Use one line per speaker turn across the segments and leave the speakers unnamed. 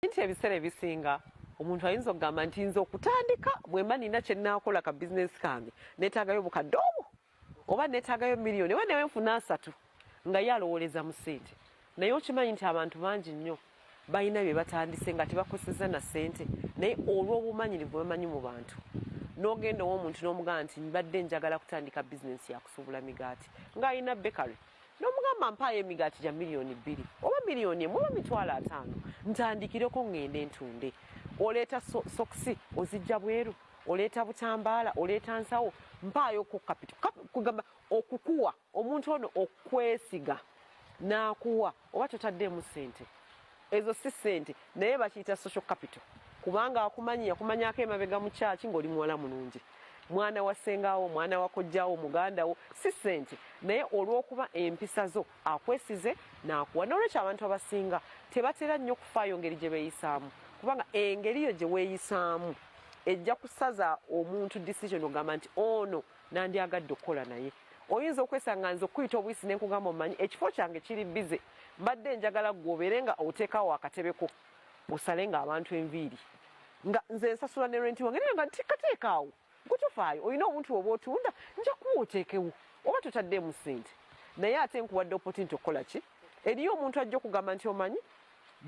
nti ebiseera ebisinga omuntu ayinza okugamba nti nze okutandika bwe mba nina kye nnaakola ka bizinesi kange neetaagayo bukadde obwo oba neetaagayo miliyoni oba newe nfuna 3 nga ye alowoleza mu ssente naye okimanyi nti abantu bangi nnyo balina bye batandise nga tebakoseza na ssente naye olw'obumanyirivu bamanyi mu bantu n'ogenda ow'omuntu n'omugamba nti mbadde njagala kutandika bizinesi yakusuubula migaati ng'alina bekale n'omugamba mpaayo emigaati gya miliyoni 2 oba miliyoni 1 oba mitwalo 5 ntandikireko ngende ntunde oleeta sokisi ozijja bweru oleeta butambaala oleeta nsawo mpaayoko kapito kugamba okukuwa omuntu ono okwesiga n'akuwa oba totaddeemu ssente ezo si ssente naye bakiyita social capital kubanga akumanyako emabega mu kyaki ng'oli muwala mulungi mwana wa ssengawo mwana wa kojjawo mugandawo si ssente naye olw'okuba empisa zo akwesize n'akuwa n'olwekyo abantu abasinga tebatera nnyo kufaayo ngeri gye beeyisaamu kubanga engeri yo gye weeyisaamu ejja kusaza omuntu decision ogamba nti ono nandyagadde okukola naye oyinza okwesanga nze okuyita obuyisi nenkugamba omanyi ekifo kyange kiri bize mbadde njagala gwobeere nga oteekawo akatebeko osale nga abantu enviiri nga nze nsasula ne renti wange naye nga tikateekaawo kutufaayo olina omuntu oba otunda nja kuwa oteekewo oba totaddeemu ssente naye ate nkuwadde opportunity okukola ki eriyo omuntu ajja okugamba nti omanyi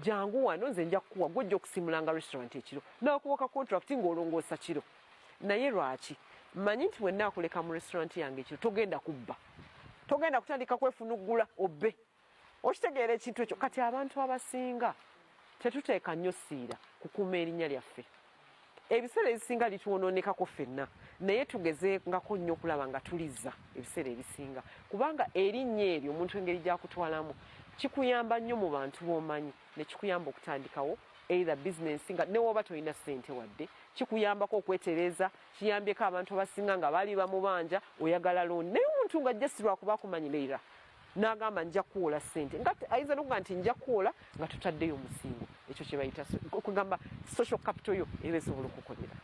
jangu wano nze nja kukuwa gwojja okusimulanga restaurant ekiro n'akuwaka contract ng'olongoosa kiro naye lwaki mmanyi nti bwe nnaakuleka mu restaurant yange ekiro togenda kubba togenda kutandika kwefunuggula obbe okitegeera ekintu ekyo kati abantu abasinga tetuteeka nnyo ssiira kukuuma erinnya lyaffe ebiseera ebisinga litwonoonekako ffenna naye tugezengako nnyo okulaba nga tulizza ebiseera ebisinga kubanga erinnya eryo omuntu engeri gyakutwalamu kikuyamba nnyo mu bantu b'omanyi ne kikuyamba okutandikawo either bizinensi nga newoba tolina ssente wadde kikuyambako okwetereza kiyambyeko abantu abasinga nga baali bamubanja oyagala looni naye omuntu nga jjesi lwakuba akumanyira n'agamba nja kuwola ssente nga ayinza n'okuga nti nja kuwola nga tutaddeyo omusingo ekyo kye bayita okugamba social capital yo eba esobola okukolera